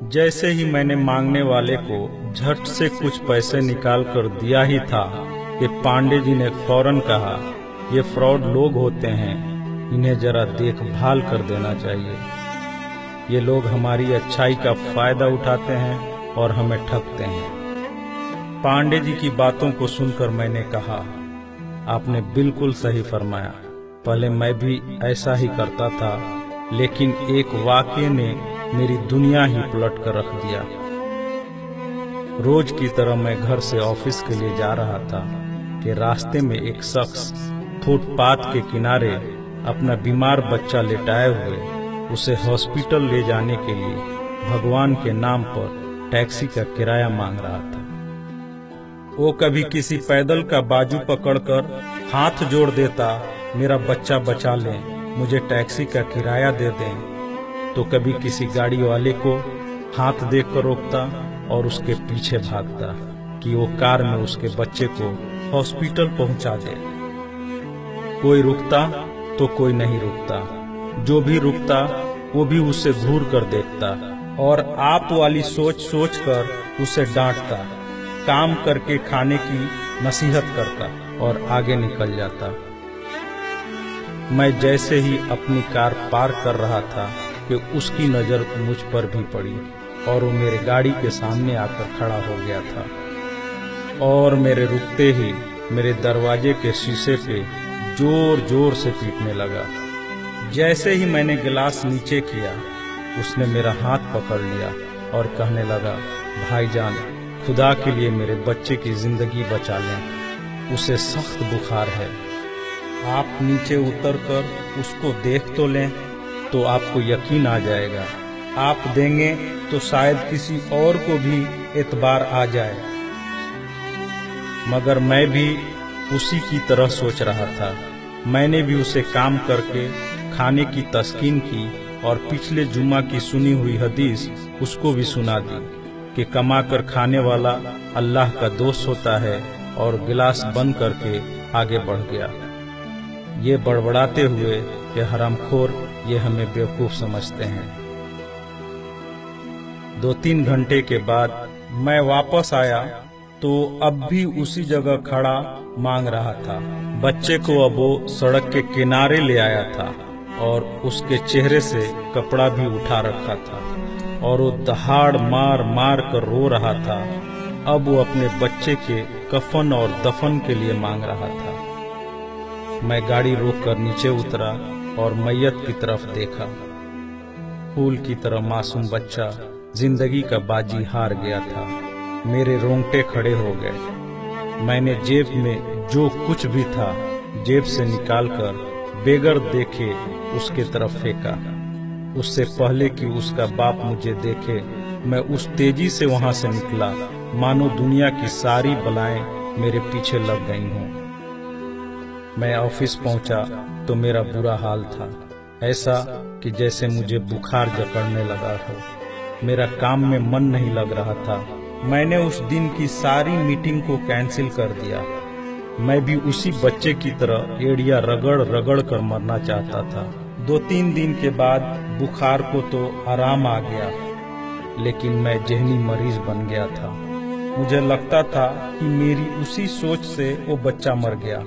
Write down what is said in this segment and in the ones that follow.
जैसे ही मैंने मांगने वाले को झट से कुछ पैसे निकाल कर दिया ही था कि पांडे जी ने फौरन कहा, ये फ्रॉड लोग होते हैं, इन्हें जरा देखभाल कर देना चाहिए। ये लोग हमारी अच्छाई का फायदा उठाते हैं और हमें ठगते हैं। पांडे जी की बातों को सुनकर मैंने कहा, आपने बिल्कुल सही फरमाया। पहले मैं भी ऐसा ही करता था, लेकिन एक वाक़ये ने मेरी दुनिया ही पलट कर रख दिया। रोज की तरह मैं घर से ऑफिस के लिए जा रहा था कि रास्ते में एक शख्स फुटपाथ के किनारे अपना बीमार बच्चा लेटाए हुए उसे हॉस्पिटल ले जाने के लिए भगवान के नाम पर टैक्सी का किराया मांग रहा था। वो कभी किसी पैदल का बाजू पकड़कर हाथ जोड़ देता, मेरा बच्चा बचा लें, मुझे टैक्सी का किराया दे दें, तो कभी किसी गाड़ी वाले को हाथ देकर रोकता और उसके पीछे भागता कि वो कार में उसके बच्चे को हॉस्पिटल पहुंचा दे। कोई रुकता तो कोई नहीं रुकता, जो भी रुकता वो भी उसे घूर कर देखता और आप वाली सोच सोच कर उसे डांटता, काम करके खाने की नसीहत करता और आगे निकल जाता। मैं जैसे ही अपनी कार पार्क कर रहा था कि उसकी नजर मुझ पर भी पड़ी और वो मेरे गाड़ी के सामने आकर खड़ा हो गया था और मेरे रुकते ही मेरे दरवाजे के शीशे पे जोर जोर से पीटने लगा। जैसे ही मैंने गिलास नीचे किया, उसने मेरा हाथ पकड़ लिया और कहने लगा, भाईजान, खुदा के लिए मेरे बच्चे की जिंदगी बचा लें, उसे सख्त बुखार है। आप नीचे उतरकर उसको देख तो लें तो आपको यकीन आ जाएगा। आप देंगे तो शायद किसी और को भी एतबार आ जाए। मगर मैं भी उसी की तरह सोच रहा था। मैंने भी उसे काम करके खाने की तस्कीन की और पिछले जुम्मा की सुनी हुई हदीस उसको भी सुना दी कि कमा कर खाने वाला अल्लाह का दोस्त होता है, और गिलास बंद करके आगे बढ़ गया। ये बड़बड़ाते हुए कि हरामखोर, ये हमें बेवकूफ समझते हैं। 2-3 घंटे के बाद मैं वापस आया तो अब भी उसी जगह खड़ा मांग रहा था। बच्चे को अब वो सड़क के किनारे ले आया था और उसके चेहरे से कपड़ा भी उठा रखा था और वो दहाड़ मार मार कर रो रहा था। अब वो अपने बच्चे के कफन और दफन के लिए मांग रहा था। मैं गाड़ी रोककर नीचे उतरा और मैयत की तरफ देखा। फूल की तरह मासूम बच्चा जिंदगी का बाजी हार गया था। मेरे रोंगटे खड़े हो गए। मैंने जेब में जो कुछ भी था जेब से निकालकर बेगर देखे उसके तरफ फेंका। उससे पहले कि उसका बाप मुझे देखे, मैं उस तेजी से वहां से निकला मानो दुनिया की सारी बलाएं मेरे पीछे लग गई हों। मैं ऑफिस पहुंचा तो मेरा बुरा हाल था, ऐसा कि जैसे मुझे बुखार जकड़ने लगा हो। मेरा काम में मन नहीं लग रहा था। मैंने उस दिन की सारी मीटिंग को कैंसिल कर दिया। मैं भी उसी बच्चे की तरह एड़िया रगड़ रगड़ कर मरना चाहता था। 2-3 दिन के बाद बुखार को तो आराम आ गया, लेकिन मैं जहनी मरीज बन गया था। मुझे लगता था कि मेरी उसी सोच से वो बच्चा मर गया।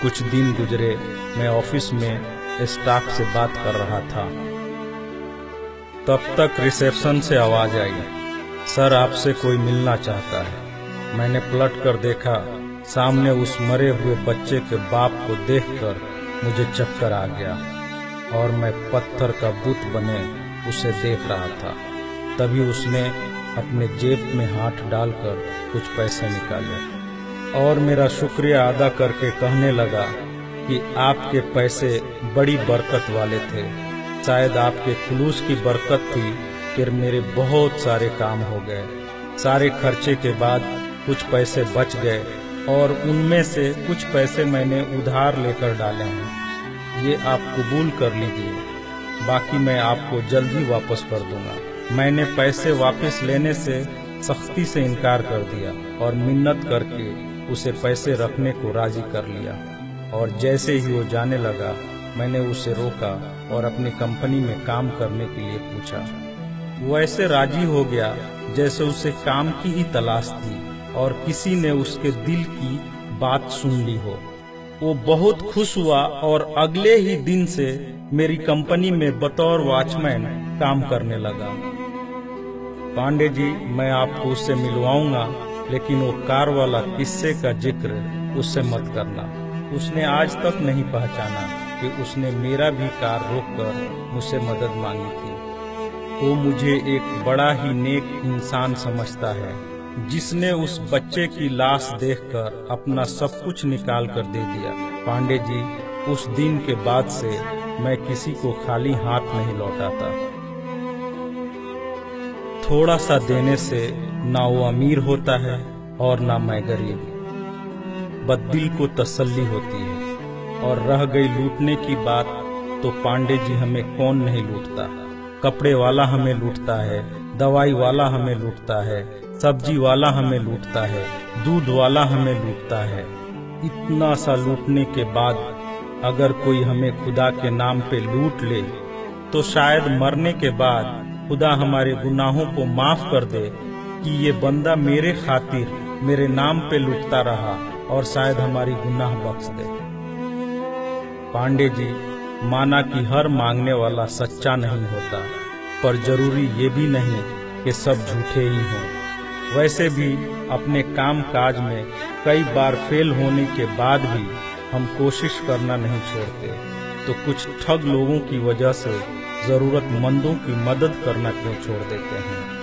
कुछ दिन गुजरे, मैं ऑफिस में स्टाफ से बात कर रहा था। तब तक रिसेप्शन से आवाज आई, सर आपसे कोई मिलना चाहता है। मैंने पलट कर देखा, सामने उस मरे हुए बच्चे के बाप को देखकर मुझे चक्कर आ गया और मैं पत्थर का बुत बने उसे देख रहा था। तभी उसने अपने जेब में हाथ डालकर कुछ पैसे निकाले और मेरा शुक्रिया अदा करके कहने लगा कि आपके पैसे बड़ी बरकत वाले थे। शायद आपके खुलूस की बरकत थी कि मेरे बहुत सारे काम हो गए। सारे खर्चे के बाद कुछ पैसे बच गए और उनमें से कुछ पैसे मैंने उधार लेकर डाले हैं। ये आप कबूल कर लीजिए, बाकी मैं आपको जल्दी वापस कर दूंगा। मैंने पैसे वापस लेने से सख्ती से इनकार कर दिया और मिन्नत करके उसे पैसे रखने को राजी कर लिया। और जैसे ही वो जाने लगा, मैंने उसे रोका और अपनी कंपनी में काम करने के लिए पूछा। वैसे राजी हो गया जैसे उसे काम की ही तलाश थी और किसी ने उसके दिल की बात सुन ली हो। वो बहुत खुश हुआ और अगले ही दिन से मेरी कंपनी में बतौर वॉचमैन काम करने लगा। पांडे जी, मैं आपको उससे मिलवाऊंगा, लेकिन वो कार वाला किस्से का जिक्र उससे मत करना। उसने आज तक नहीं पहचाना कि उसने मेरा भी कार रोककर मुझसे मदद मांगी थी। वो मुझे एक बड़ा ही नेक इंसान समझता है, जिसने उस बच्चे की लाश देखकर अपना सब कुछ निकाल कर दे दिया। पांडे जी, उस दिन के बाद से मैं किसी को खाली हाथ नहीं लौटाता। थोड़ा सा देने से ना वो अमीर होता है और ना मैं गरीब। बस दिल को तसल्ली होती है। और रह गई लूटने की बात, तो पांडे जी हमें कौन नहीं लूटता। कपड़े वाला हमें लूटता है, दवाई वाला हमें लूटता है, सब्जी वाला हमें लूटता है, दूध वाला हमें लूटता है। इतना सा लूटने के बाद अगर कोई हमें खुदा के नाम पे लूट ले, तो शायद मरने के बाद खुदा हमारे गुनाहों को माफ कर दे कि ये बंदा मेरे खातिर मेरे नाम पे लूटता रहा, और शायद हमारी गुनाह बख्श दे। पांडे जी, माना कि हर मांगने वाला सच्चा नहीं होता, पर जरूरी ये भी नहीं कि सब झूठे ही हों। वैसे भी अपने काम काज में कई बार फेल होने के बाद भी हम कोशिश करना नहीं छोड़ते, तो कुछ ठग लोगों की वजह से जरूरतमंदों की मदद करना क्यों छोड़ देते हैं।